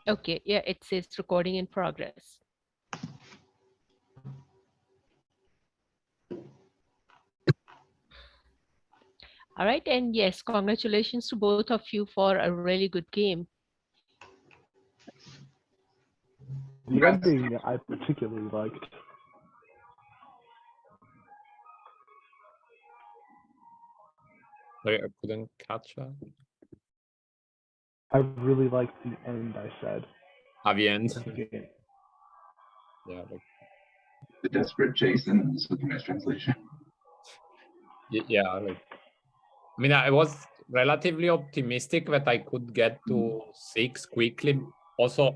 Okay, yeah, it says recording in progress. All right, and yes, congratulations to both of you for a really good game. The ending I particularly liked. Sorry, I couldn't catch that. I really liked the end, I said. At the end. Okay. Yeah, like, The desperate chase and the synchronized translation. yeah, like, I mean, I was relatively optimistic that I could get to 6 quickly. Also,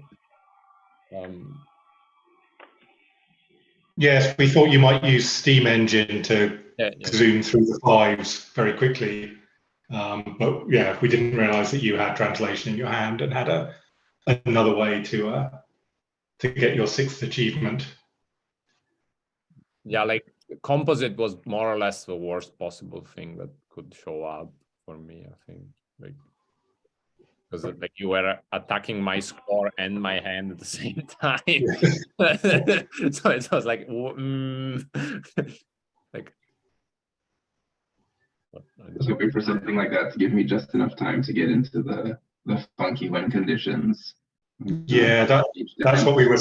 yes, we thought you might use Steam Engine to zoom through the 5s very quickly. But yeah, we didn't realize that you had translation in your hand and had another way to get your 6th achievement. Yeah, like composite was more or less the worst possible thing that could show up for me, I think. Like, because like you were attacking my score and my hand at the same time. So it was like, like. I was hoping for something like that to give me just enough time to get into the funky win conditions. Yeah, that's what we were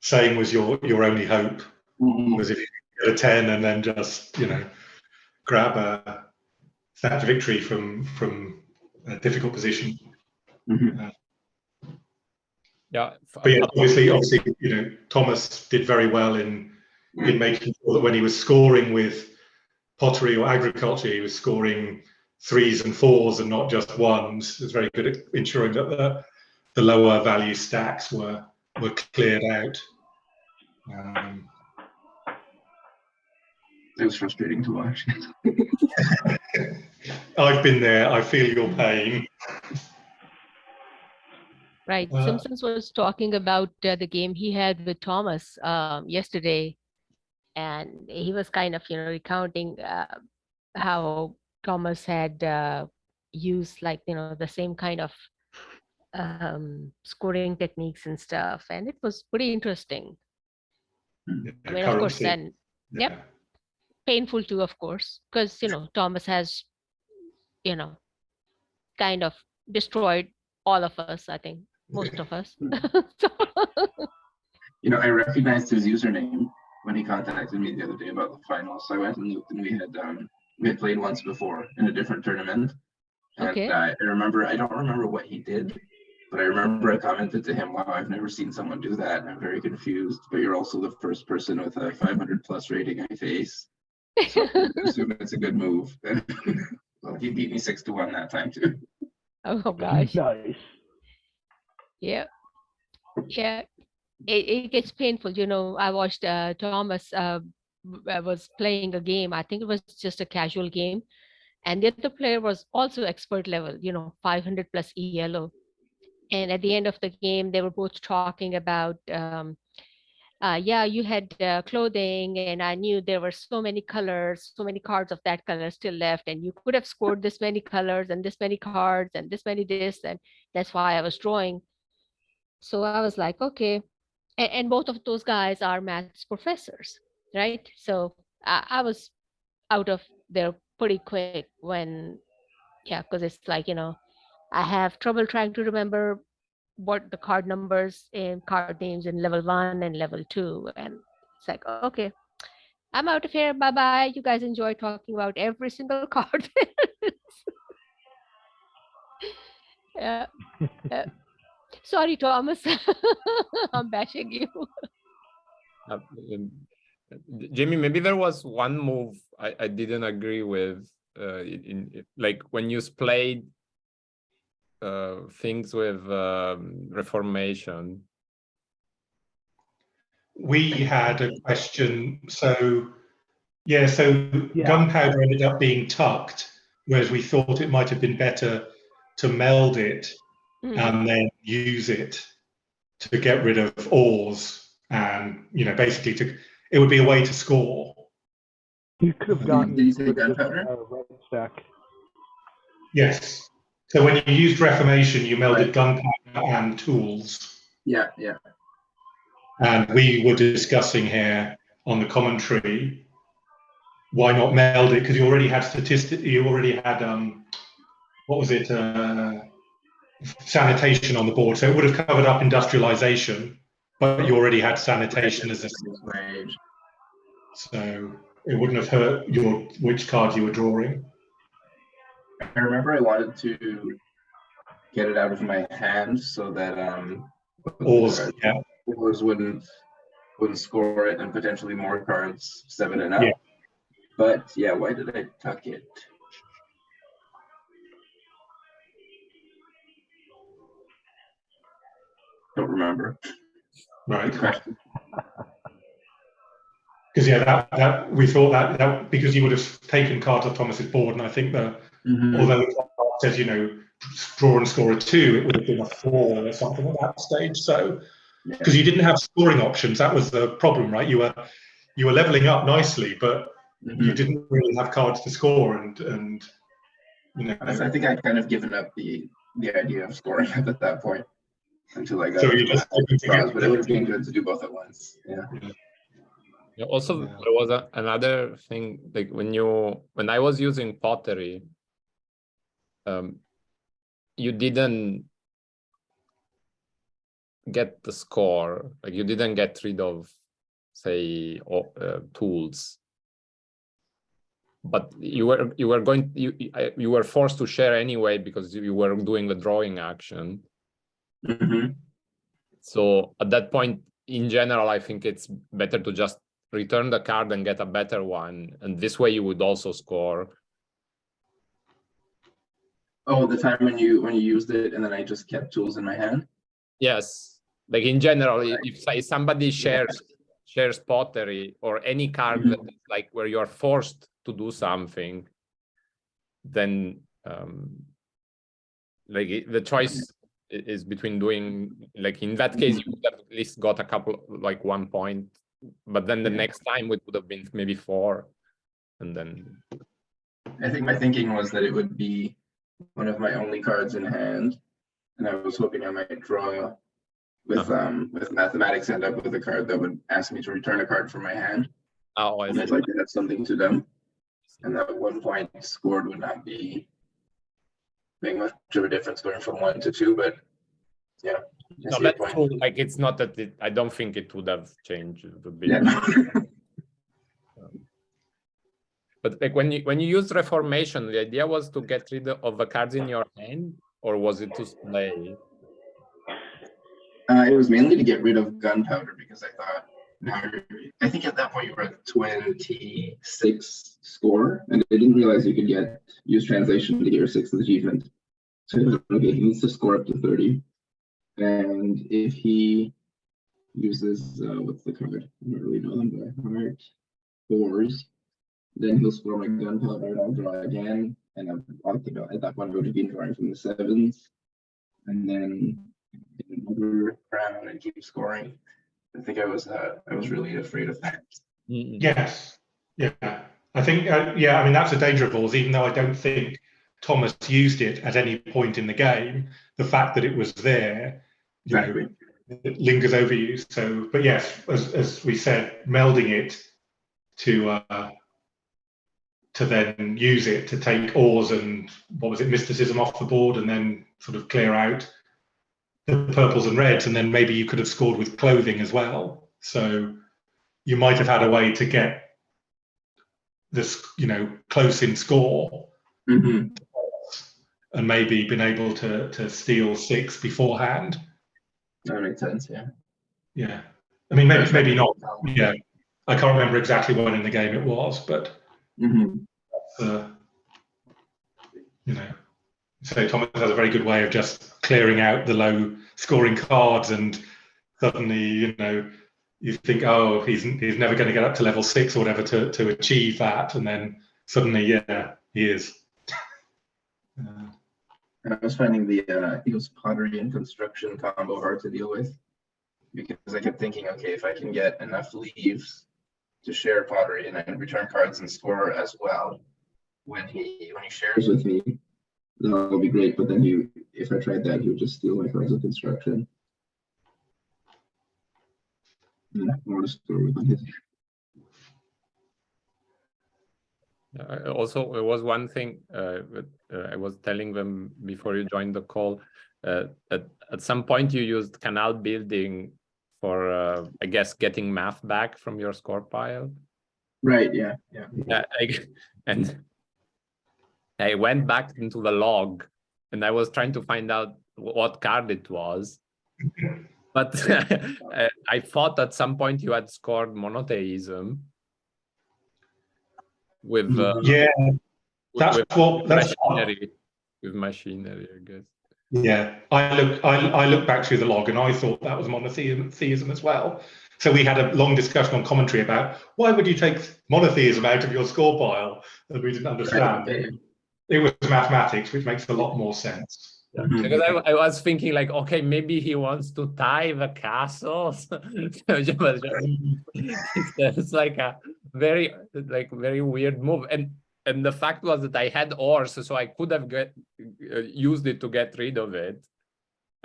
saying was your only hope, was if you get a 10 and then just, you know, grab a snatch victory from a difficult position. Yeah, but yeah, obviously, you know, Thomas did very well in making sure that when he was scoring with pottery or agriculture, he was scoring 3s and 4s and not just 1s. He was very good at ensuring that the lower value stacks were cleared out. It was frustrating to watch. I've been there. I feel your pain. Right. Simpsons was talking about the game he had with Thomas yesterday, and he was kind of, you know, recounting how Thomas had used, like, you know, the same kind of scoring techniques and stuff, and it was pretty interesting. I mean, of course, and yep, painful too, of course, because, you know, Thomas has, you know, kind of destroyed all of us, I think, most of us. So, you know, I recognized his username when he contacted me the other day about the final. So I went and looked, and we had played once before in a different tournament. And okay. I don't remember what he did, but I remember I commented to him, "Wow, I've never seen someone do that. And I'm very confused. But you're also the first person with a 500+ rating I face. So I assume it's a good move." Well, he beat me 6-1 that time too. Oh gosh. Nice. Yeah. Yeah. It gets painful. You know, I watched Thomas was playing a game. I think it was just a casual game. And the other player was also expert level, you know, 500+ ELO. And at the end of the game, they were both talking about, yeah, you had clothing, and I knew there were so many colors, so many cards of that color still left, and you could have scored this many colors and this many cards and this many this, and that's why I was drawing. So I was like, okay. And both of those guys are maths professors, right? So I was out of there pretty quick when, yeah, because it's like, you know, I have trouble trying to remember what the card numbers and card names in level 1 and level 2. And it's like, okay, I'm out of here. Bye bye. You guys enjoy talking about every single card. Yeah. Sorry, Thomas. I'm bashing you. Jamie, maybe there was one move I didn't agree with like when you played things with Reformation. We had a question. So gunpowder ended up being tucked, whereas we thought it might have been better to meld it and then use it to get rid of ores, and, you know, basically it would be a way to score. You could have gotten Did you say gunpowder? red stack. Yes, So when you used Reformation, you melded gunpowder and tools. Yeah. And we were discussing here on the commentary, why not meld it? Because you already had you already had, what was it, sanitation on the board. So it would have covered up industrialization, but you already had sanitation as a... So it wouldn't have hurt which card you were drawing. I remember I wanted to get it out of my hand so that Oars, yeah. Oars wouldn't score it and potentially more cards 7 and up. Yeah. But yeah, why did I tuck it? Don't remember. Right. Good question. Because yeah, that we thought that because you would have taken cards off Thomas's board, and I think that although the card says, you know, draw and score a 2, it would have been a 4 or something at that stage. So because you didn't have scoring options, that was the problem, right? You were leveling up nicely, but you didn't really have cards to score, and you know. I think I kind of given up the idea of scoring up at that point until I got. So you just but it would have been good to do both at once. Yeah. Yeah, also, there was another thing, like when I was using pottery, you didn't get the score, like you didn't get rid of, say, tools, but you were forced to share anyway because you were doing the drawing action. So at that point, in general, I think it's better to just return the card and get a better one, and this way you would also score. Oh, the time when you used it and then I just kept tools in my hand? Yes, like in general, if somebody shares pottery or any card that is like where you're forced to do something, then like the choice is between doing, like in that case, you would have at least got a couple, like 1 point, but then the next time it would have been maybe 4, and then. I think my thinking was that it would be one of my only cards in hand, and I was hoping I might draw with mathematics, end up with a card that would ask me to return a card from my hand. Oh, and I'd like to have something to them, and that 1 point scored would not be make much of a difference going from 1 to 2, but yeah. No, that's true. Like it's not that I don't think it would have changed. It would be. Yeah. But like when you use Reformation, the idea was to get rid of the cards in your hand, or was it to play? It was mainly to get rid of gunpowder because I thought, I think at that point you were at 26 score, and I didn't realize you could use translation to get your 6th achievement. So okay, he needs to score up to 30, and if he uses what's the card? I don't really know them by heart. 4s. Then he'll score my gunpowder, and I'll draw again. And at that point I would have been drawing from the 7s, and then another round and keep scoring. I think I was really afraid of that. Yes, yeah. I think yeah. I mean, that's a danger of ours. Even though I don't think Thomas used it at any point in the game, the fact that it was there, Exactly, it lingers over you. So, but yes, as we said, melding it to then use it to take ores and mysticism off the board, and then sort of clear out the purples and reds, and then maybe you could have scored with clothing as well. So you might have had a way to get this, close in score, and maybe been able to steal 6 beforehand. That makes sense. Yeah. Yeah. I mean, maybe not. Yeah. I can't remember exactly when in the game it was, but so Thomas has a very good way of just clearing out the low scoring cards, and suddenly, you think, oh, he's never going to get up to level 6 or whatever to achieve that, and then suddenly, yeah, he is. I was finding the I think it was pottery and construction combo hard to deal with, because I kept thinking, okay, if I can get enough leaves to share pottery and then return cards and score as well, when he shares with me, that would be great. But then if I tried that, he would just steal my cards of construction. Yeah, more to score with on his. Also, there was one thing that I was telling them before you joined the call. At some point, you used canal building for, I guess, getting math back from your score pile. Right. Yeah. Yeah. And I went back into the log, and I was trying to find out what card it was. But I thought at some point you had scored monotheism with Yeah, that's what machinery. With machinery, I guess. Yeah, I look back through the log and I thought that was monotheism as well. So we had a long discussion on commentary about why would you take monotheism out of your score pile, and we didn't understand. It was mathematics, which makes a lot more sense. Yeah. Because I was thinking like, okay, maybe he wants to tie the castles. It's like a very weird move. And the fact was that I had ores, so I could have used it to get rid of it.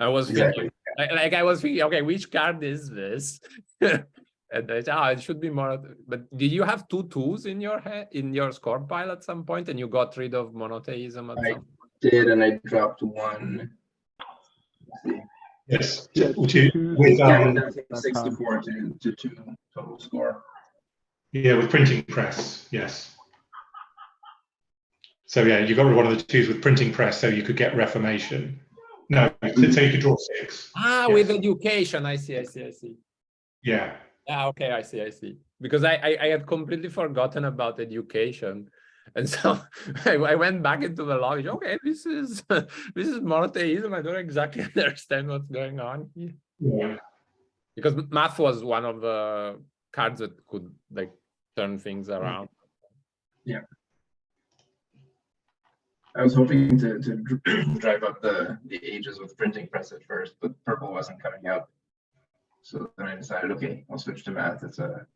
I was thinking, I was thinking, okay, which card is this? And it should be more. But did you have 2 twos in your head, in your score pile at some point, and you got rid of monotheism at some point? Did, and I dropped 1. Yes, Yeah, with 64 to 2 total score. Yeah, with printing press, yes. So yeah, you got rid of one of the 2s with printing press, so you could get Reformation. No, so you could draw 6. Ah, yes. With education, I see. Yeah. Yeah, okay, I see. Because I had completely forgotten about education. And so I went back into the log. Okay, this is monotheism. I don't exactly understand what's going on here. Yeah. Because math was one of the cards that could like turn things around. Yeah. I was hoping to drive up the ages with printing press at first, but purple wasn't coming out. So then I decided, okay, I'll switch to math. It's a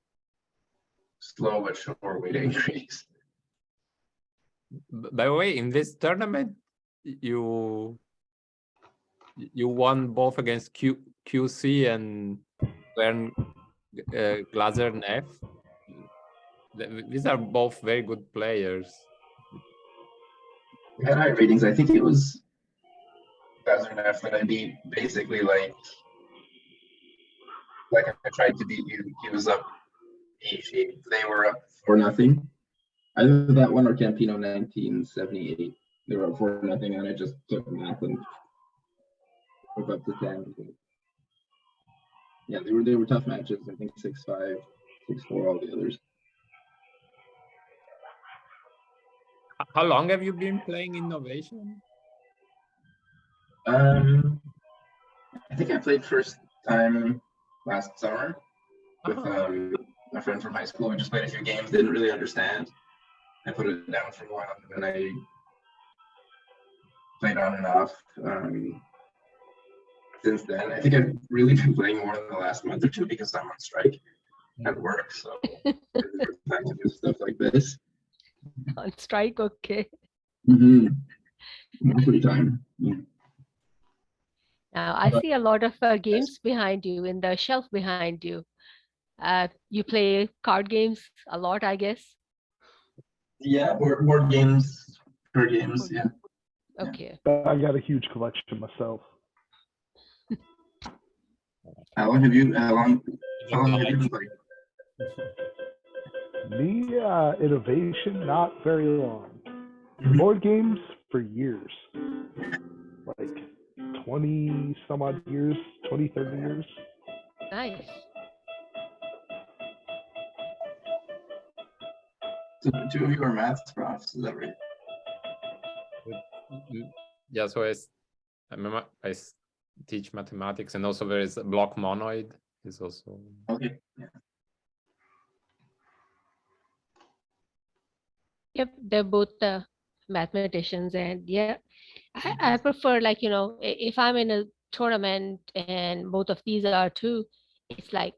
slow but sure way to increase. By the way, in this tournament, you won both against QC and Glazer and F. These are both very good players. We had high ratings. I think it was Glazer and F that I beat basically like I tried to beat you. He was up 8-8. They were up 4-0. Either that one or Campino 1978. They were up 4-0, and I just took math and moved up to 10. Yeah, they were tough matches. I think 6-5, 6-4, all the others. How long have you been playing Innovation? I think I played first time last summer with a friend from high school. We just played a few games, didn't really understand. I put it down for a while, and then I played on and off. Since then, I think I've really been playing more in the last month or 2 because I'm on strike at work, so it's time to do stuff like this. On strike, okay. More free time. Yeah. Now I see a lot of games behind you, in the shelf behind you. You play card games a lot, I guess. Yeah, board games, card games. Yeah. Okay. I got a huge collection myself. How long have you been playing? Me, innovation, not very long. Board games for years. Like 20 some odd years, 20, 30 years. Nice. So 2 of you are maths profs, is that right? Yeah, so I teach mathematics, and also there is a block monoid is also. Okay. Yeah. Yep, they're both mathematicians, and yeah, I prefer, like, if I'm in a tournament and both of these are too, it's like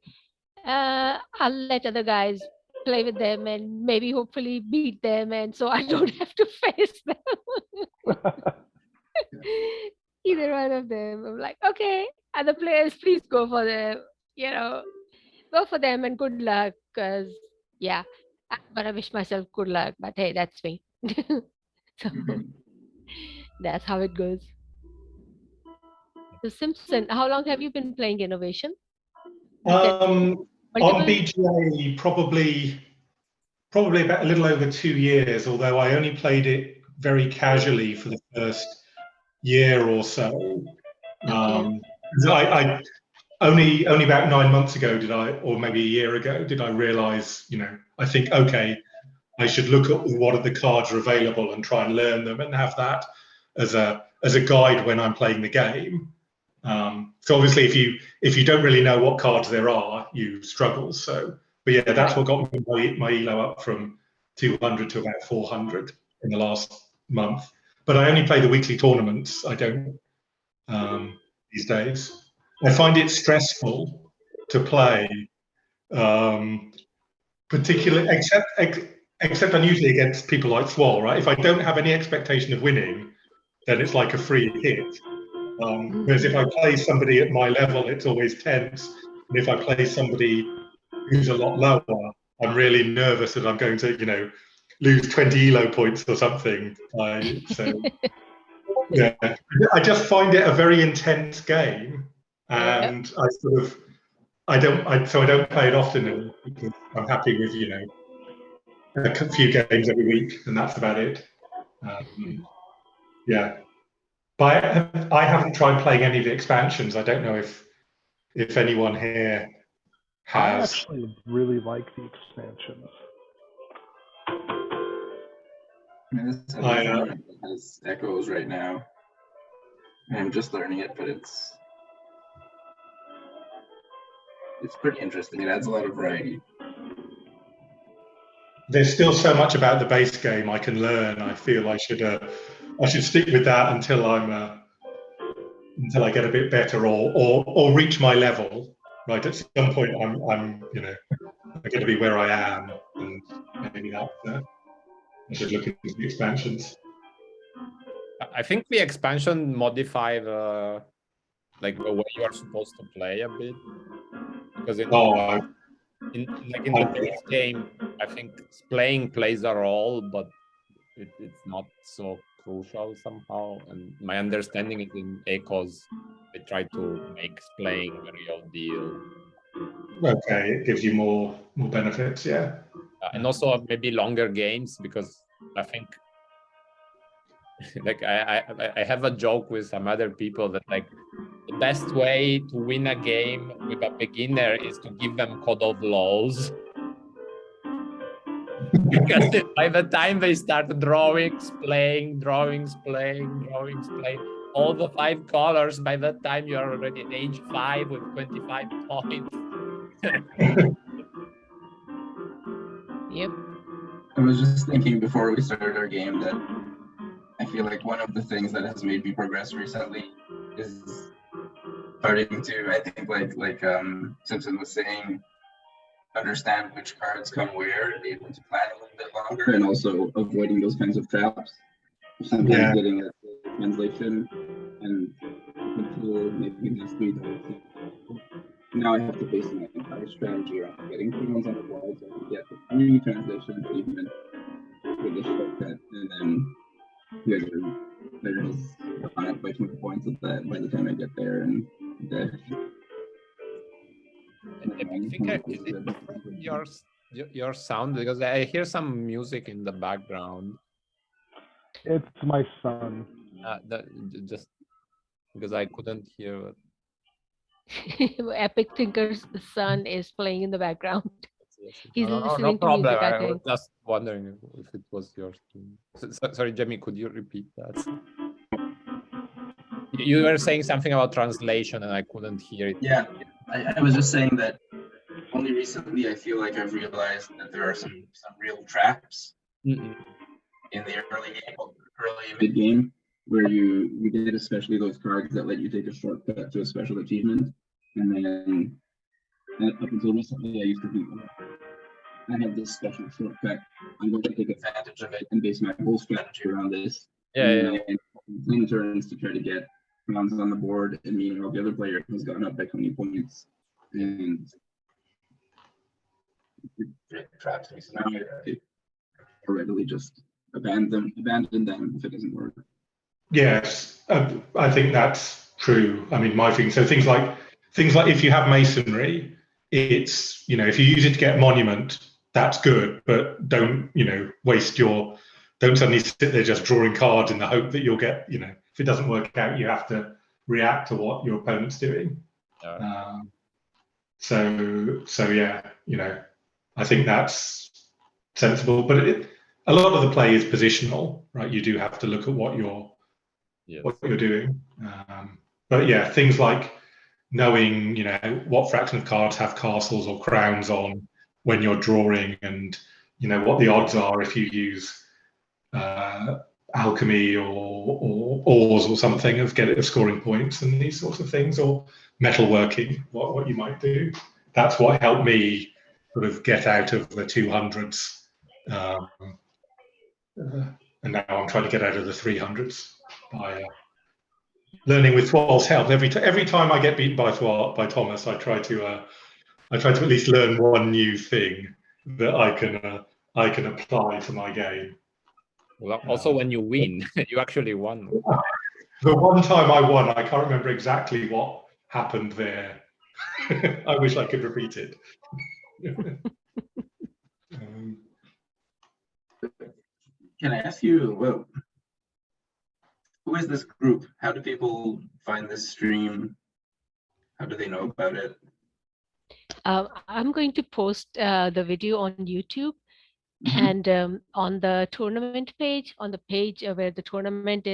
I'll let other guys play with them and maybe hopefully beat them, and so I don't have to face them. one of them. I'm like, okay, other players, please go for them. Go for them and good luck. Cause yeah, I'm gonna wish myself good luck. But hey, that's me. So that's how it goes. So Simpson, how long have you been playing Innovation? You said On multiple. BGA, probably about a little over 2 years, although I only played it very casually for the first year or so. Okay. I only about 9 months ago or maybe a year ago, did I realize, I think, okay, I should look at what are the cards are available and try and learn them and have that as a guide when I'm playing the game. So obviously, if you don't really know what cards there are, you struggle. But yeah, that's what got me my elo up from 200 to about 400 in the last month. But I only play the weekly tournaments. I don't these days. I find it stressful to play, particularly except unusually against people like thwol, right? If I don't have any expectation of winning, then it's like a free hit. Whereas if I play somebody at my level, it's always tense. And if I play somebody who's a lot lower, I'm really nervous that I'm going to, lose 20 elo points or something. Yeah, I just find it a very intense game, and I don't play it often because I'm happy with a few games every week, and that's about it. Yeah, but I haven't tried playing any of the expansions. I don't know if anyone here I has. actually really like the expansions. This tournament has echoes right now. I'm just learning it, but it's pretty interesting. It adds a lot of variety. There's still so much about the base game I can learn. I feel I should stick with that until I get a bit better or reach my level. Right, at some point I'm going to be where I am, and maybe that I should look into the expansions. I think the expansion modified the way you are supposed to play a bit, because in the base game, I think playing plays a role, but it's not so crucial somehow. And my understanding is in Echoes, they try to make playing a real deal. Okay, it gives you more benefits, yeah. And also maybe longer games, because I think I have a joke with some other people that the best way to win a game with a beginner is to give them Code of Laws. Because by the time they start drawings, playing, all the 5 colors, by that time you're already at age 5 with 25 points. Yep. I was just thinking before we started our game that I feel like one of the things that has made me progress recently is starting to, I think, like Simpson was saying, understand which cards come where and be able to plan a little bit longer, and also avoiding those kinds of traps. Sometimes getting a translation and control maybe last week. Now I have to base my entire strategy around getting things on the wall so I can get the 3 translation achievement with the shortcut, and then there's on it by 20 points of that by the time I get there, and Epicthinker, is it your sound? Because I hear some music in the background. It's my son. Just because I couldn't hear it. Epicthinker's son is playing in the background. He's listening no problem. to music, I I was think. just wondering if it was yours too. Sorry, Jamie, could you repeat that? You were saying something about translation and I couldn't hear it. Yeah, I was just saying that only recently I feel like I've realized that there are some real traps in the early mid game, where you get especially those cards that let you take a shortcut to a special achievement, and then up until recently I used to think, I have this special shortcut, I'm going to take advantage of it and base my whole strategy around this. Yeah. And turns to try to get rounds on the board, and meanwhile the other player has gone up by 20 points. And it traps me. So now I readily just abandon them if it doesn't work. Yes, I think that's true. I mean, my thing. So things like if you have masonry, it's, you know, if you use it to get monument, that's good, but don't, you know, don't suddenly sit there just drawing cards in the hope that you'll get, you know, if it doesn't work out, you have to react to what your opponent's doing. So yeah, you know, I think that's sensible, but a lot of the play is positional, right? You do have to look at what you're doing. But yeah, things like knowing, you know, what fraction of cards have castles or crowns on when you're drawing, and, you know, what the odds are if you use alchemy or ores or something of scoring points and these sorts of things, or metalworking, what you might do. That's what helped me sort of get out of the 200s, and now I'm trying to get out of the 300s by learning with thwol's help. Every time I get beaten by Thomas, I try to at least learn one new thing that I can apply to my game. Well, also when you win, you actually won. The one time I won, I can't remember exactly what happened there. I wish I could repeat it. Can I ask you, well, who is this group? How do people find this stream? How do they know about it? I'm going to post the video on YouTube. And on the tournament page, on the page where the tournament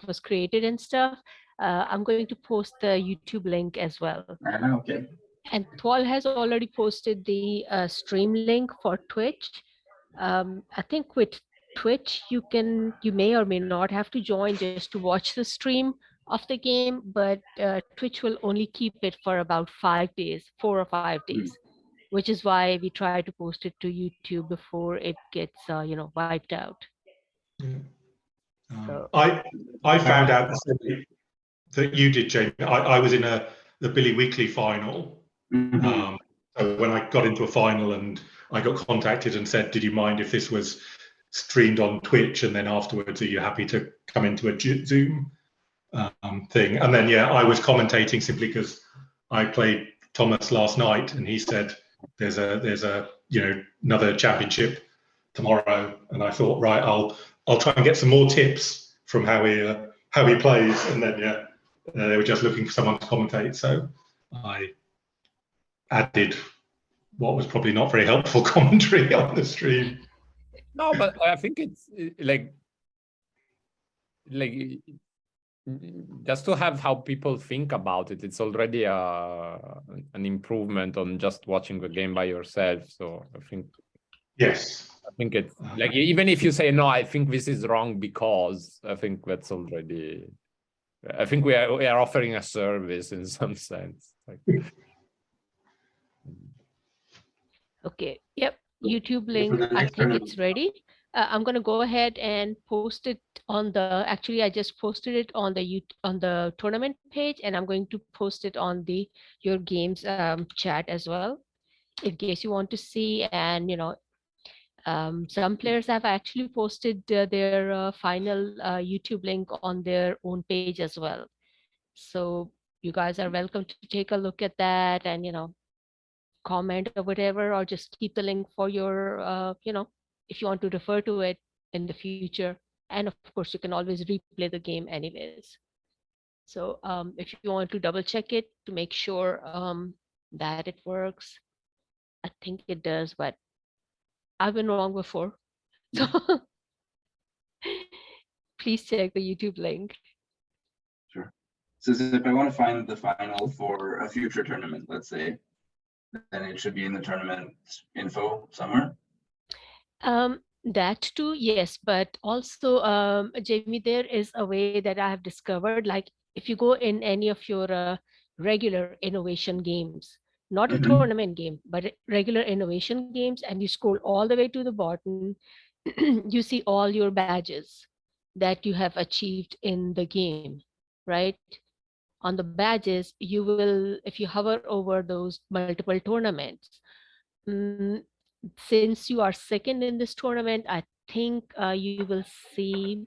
was created and stuff, I'm going to post the YouTube link as well. Okay. And thwol has already posted the stream link for Twitch. I think with Twitch, you may or may not have to join just to watch the stream of the game, but Twitch will only keep it for about 5 days, 4 or 5 days. Which is why we try to post it to YouTube before it gets, wiped out. So. I found out that you did, Jamie. I was in the Billy Weekly final. So when I got into a final and I got contacted and said, "Did you mind if this was streamed on Twitch?" And then afterwards, "Are you happy to come into a Zoom thing?" And then I was commentating simply because I played Thomas last night, and he said, there's a another championship tomorrow, and I thought, right, I'll try and get some more tips from how he plays, and then they were just looking for someone to commentate, so I added what was probably not very helpful commentary on the stream. No, but I think it's like just to have how people think about it, it's already an improvement on just watching the game by yourself. So I think, yes, I think it's like, even if you say, no, I think this is wrong because, I think that's already, I think we are offering a service in some sense. Okay, yep, YouTube link, I think it's ready. I'm going to go ahead and post it on actually I just posted it on the tournament page, and I'm going to post it on your games chat as well, in case you want to see. And some players have actually posted their final YouTube link on their own page as well. So you guys are welcome to take a look at that and comment or whatever, or just keep the link for your if you want to refer to it in the future. And of course, you can always replay the game anyways. So if you want to double check it to make sure that it works, I think it does, but I've been wrong before. So please check the YouTube link. Sure. So if I want to find the final for a future tournament, let's say, then it should be in the tournament info somewhere. That too, yes, but also, Jamie, there is a way that I have discovered, like if you go in any of your regular innovation games, not a tournament game, but regular innovation games, and you scroll all the way to the bottom, you see all your badges that you have achieved in the game. right? On the badges, you will, if you hover over those multiple tournaments, since you are second in this tournament, I think you will see,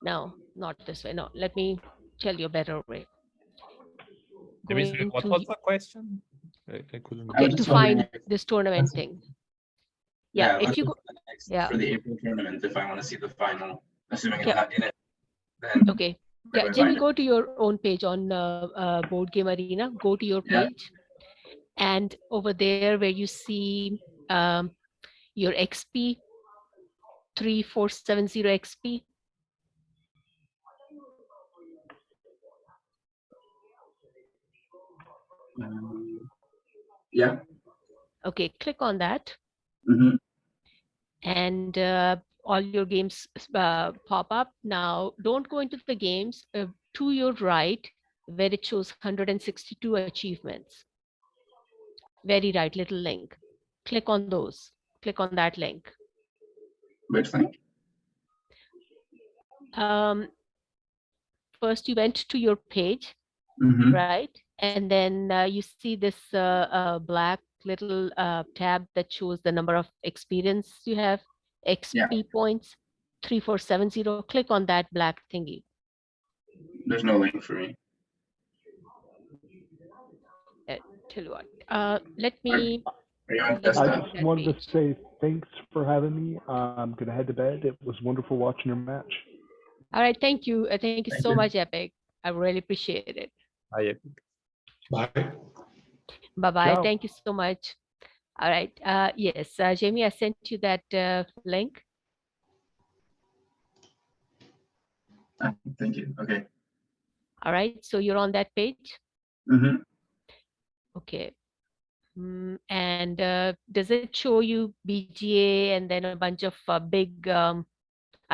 no, not this way. No, let me tell you a better way. Going what to, was the question? I couldn't. I okay, was to just wondering find if this tournament thing. Yeah, if let's you look go, for the next, yeah, for the April tournament, if I want to see the final, assuming I'm yeah, not in it, then okay. where Yeah, do I Jamie, find it? go to your own page on Board Game Arena. Go to your Yeah. page, and over there where you see your XP 3470 XP. Yeah. Okay, click on that, Mm-hmm. and all your games pop up. Now, don't go into the games. To your right, where it shows 162 achievements. Very right, little link. Click on those. Click on that link. Which thing? First, you went to your page, Mm-hmm. right? And then you see this black little tab that shows the number of experience you have, XP points, 3470. Click on that black thingy. There's no link for me. Tell you what, let me. Are you on I desktop? just wanted to say thanks for having me. I'm going to head to bed. It was wonderful watching your match. All right, thank you. Thank you Thank so you. much, Epic. I really appreciate it. Bye. Bye-bye. Ciao. Thank you so much. All right. Yes, Jamie, I sent you that link. Thank you. Okay. All right. So you're on that page. Mm-hmm. Okay. And does it show you BGA and then a bunch of big, I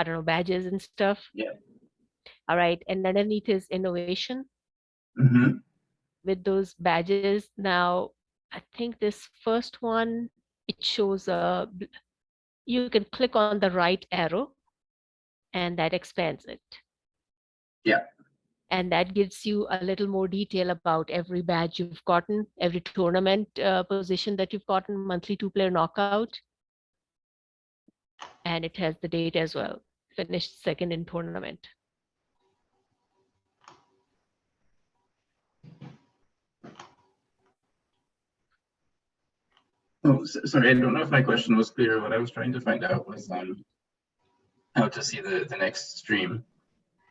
don't know, badges and stuff? Yeah. All right. And underneath is innovation Mm-hmm. with those badges. Now, I think this first one, it shows you can click on the right arrow and that expands it. Yeah. And that gives you a little more detail about every badge you've gotten, every tournament position that you've gotten, monthly 2-player knockout. And it has the date as well, finished second in tournament. Oh, sorry, I don't know if my question was clear. What I was trying to find out was how to see the next stream,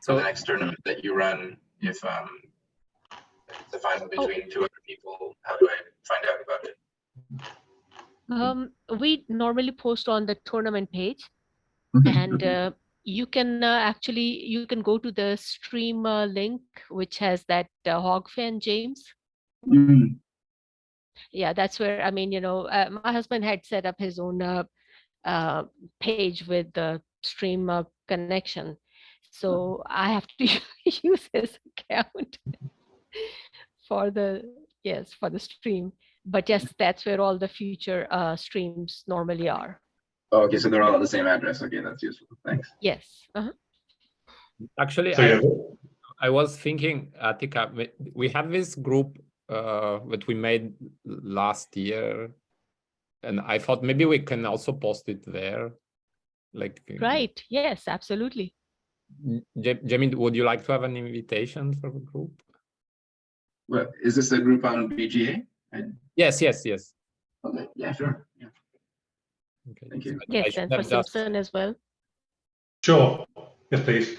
so the next tournament that you run. If the final between two other people, how do I find out about it? We normally post on the tournament page, and you can actually, you can go to the stream link, which has that hog fan, James. Mm. Yeah, that's where, I mean, my husband had set up his own page with the stream connection. So I have to use his account for the, yes, for the stream. But yes, that's where all the future streams normally are. Oh, okay, so they're all at the same address. Okay, that's useful. Thanks. Yes. Actually, So, I was thinking, Attica, we have this group that we made last year, and I thought maybe we can also post it there. Like, right. Yes, absolutely. Jamie, would you like to have an invitation for the group? Well, is this a group on BGA? Yes. Okay, yeah, sure. Yeah. Okay. Thank you. Yes, and for csimpson as well. Sure. Yes, please.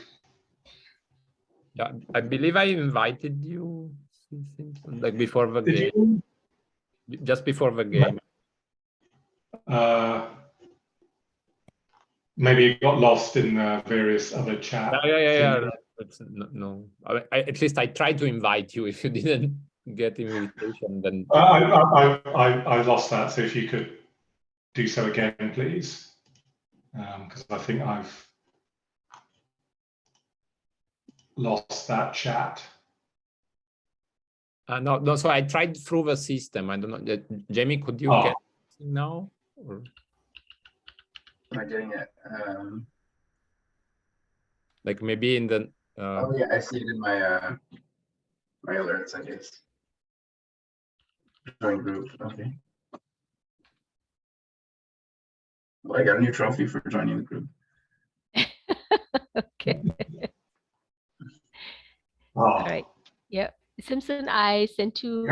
Yeah, I believe I invited you, like before the Did game. Just before the game. Maybe it got lost in various other chats. Yeah. No. At least I tried to invite you. If you didn't get invitation, then I lost that. So if you could do so again, please, because I think I've lost that chat. No. So I tried through the system. I don't know. Jamie, could you get it now? Or? Am I getting it? Like maybe in the Oh yeah, I see it in my my alerts, I guess. Join group. Okay. Well, I got a new trophy for joining the group. Okay. Oh, All right. Yeah. Simpson, I sent you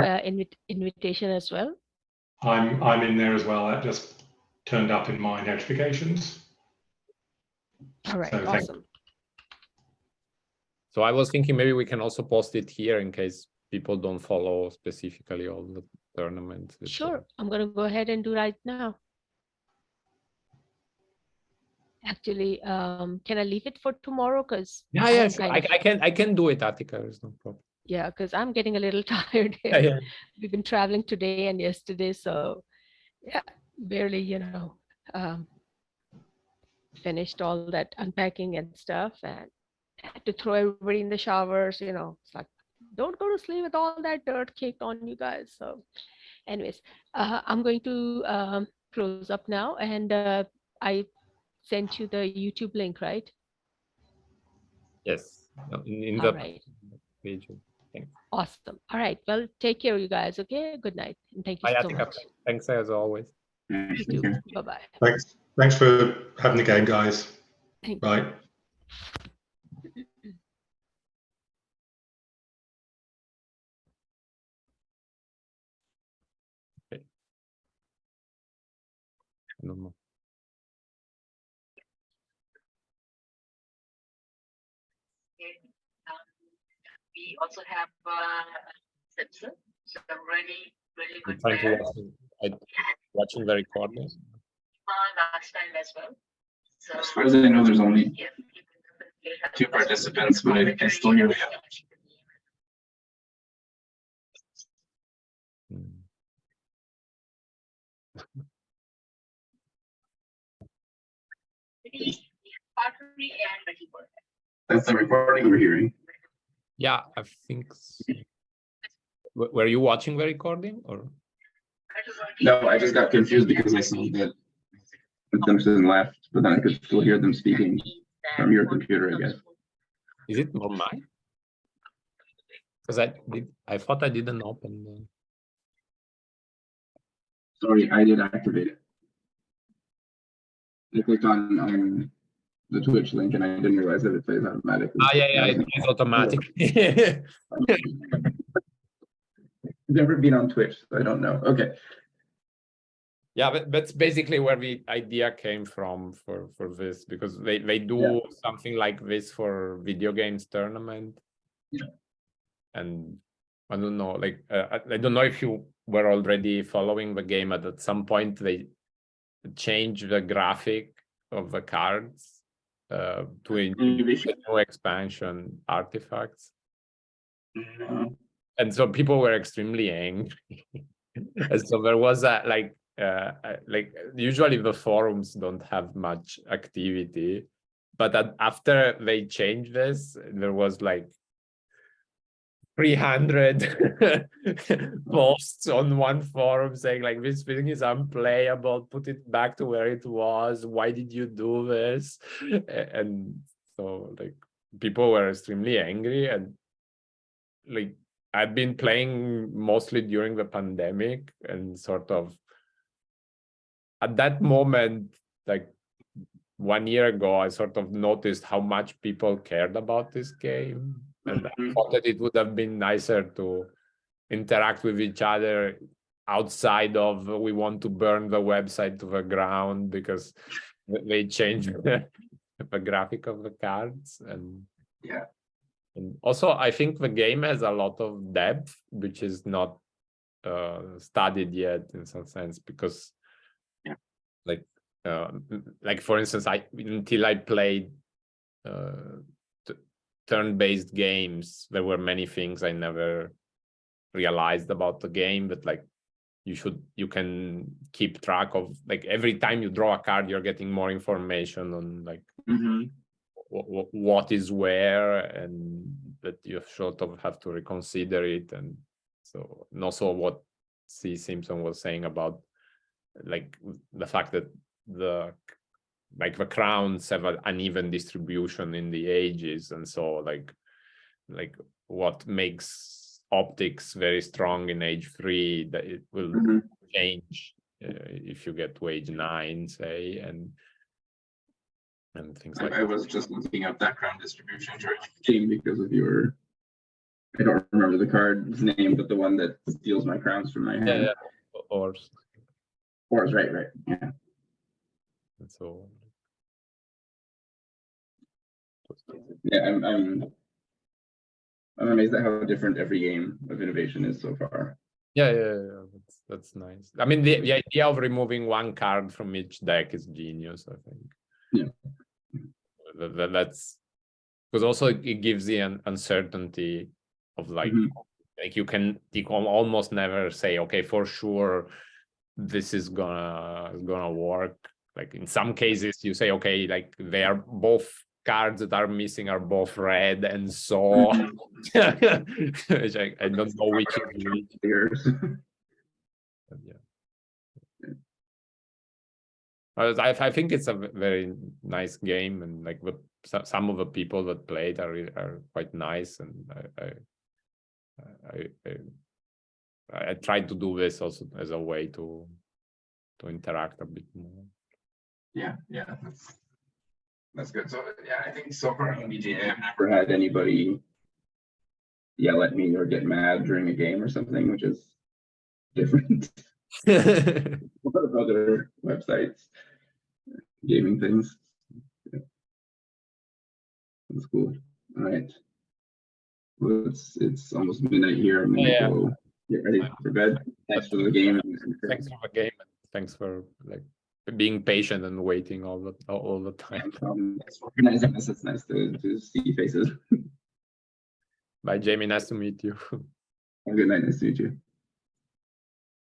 invitation as well. I'm in there as well. That just turned up in my notifications. All right. So thank Awesome. so I was thinking maybe we can also post it here in case people don't follow specifically all the tournaments. Sure. I'm going to go ahead and do right now. Actually, can I leave it for tomorrow? Because Yeah, sure. I can do it, Attica. There's no problem. yeah, because I'm getting a little tired here. Yeah. We've been traveling today and yesterday, so yeah, barely, finished all that unpacking and stuff, and had to throw everybody in the showers. It's like, don't go to sleep with all that dirt caked on you guys. So, anyways, I'm going to close up now, and I sent you the YouTube link, right? Yes. In All the right. page. Thanks. Awesome. All right. Well, take care, you guys. Okay. Good night. And thank you Bye, so Attica. much. Thanks as always. You too. Bye-bye. Thanks for having the game, guys. Thank you. Bye. I don't know. We also have csimpson. So really, really I'm good trying player. to watching the recording. Last time as well. So As far as I know, there's only yeah, 2 participants, but I can still hear the other. pottery and vegetable. That's the recording we're hearing. Yeah, I think so. Were you watching the recording or? No, I just got confused because I saw that Simpson left, but then I could still hear them speaking from your computer, I guess. Is it not mine? Because I thought I didn't open the. Sorry, I did activate it. I clicked on the Twitch link and I didn't realize that it plays automatically. Yeah, it's automatic. I've never been on Twitch, so I don't know. Okay. Yeah, but that's basically where the idea came from for this, because they do something like this for video games tournament. Yeah. And I don't know, like I don't know if you were already following the game, but at some point they changed the graphic of the cards to a new expansion artifacts. And so people were extremely angry. And so there was like usually the forums don't have much activity, but after they changed this, there was like 300 posts on one forum saying like, this thing is unplayable, put it back to where it was, why did you do this? And so like people were extremely angry. And like I've been playing mostly during the pandemic, and sort of at that moment, like 1 year ago, I sort of noticed how much people cared about this game. And I thought that it would have been nicer to interact with each other outside of we want to burn the website to the ground because they changed the graphic of the cards. And yeah. And also, I think the game has a lot of depth, which is not studied yet in some sense, because like for instance, until I played turn-based games, there were many things I never realized about the game, but like you can keep track of, like every time you draw a card, you're getting more information on like what is where, and that you sort of have to reconsider it. And so, and also what csimpson was saying about like the fact that the like the crowns have an uneven distribution in the ages, and so like what makes optics very strong in age 3, that it will change if you get to age 9, say, and things like I was just looking up that crown distribution, George, because of your, I don't remember the card's name, but the one that steals my crowns from my hand. yeah. Ors. Ors, right, yeah. And so yeah, I'm amazed at how different every game of innovation is so far. yeah. That's nice. I mean, the idea of removing one card from each deck is genius, I think. Yeah. That's because also it gives the uncertainty of like you can almost never say, okay, for sure this is gonna work. Like in some cases you say, okay, like they are both cards that are missing are both red, and so which I don't know which is which. Yeah. I think it's a very nice game, and like some of the people that play it are quite nice, and I tried to do this also as a way to interact a bit more. Yeah, that's good. So yeah, I think so far on BGA, I've never had anybody yell at me or get mad during a game or something, which is different. A lot of other websites, gaming things. Yeah. That's cool. All right. Well, it's almost midnight here. I'm gonna go get ready for bed. Thanks for the game. Thanks for the game, and thanks for like being patient and waiting all the time. Thanks for organizing this. It's nice to see faces. Bye, Jamie. Nice to meet you. Have a good night. Nice to meet you.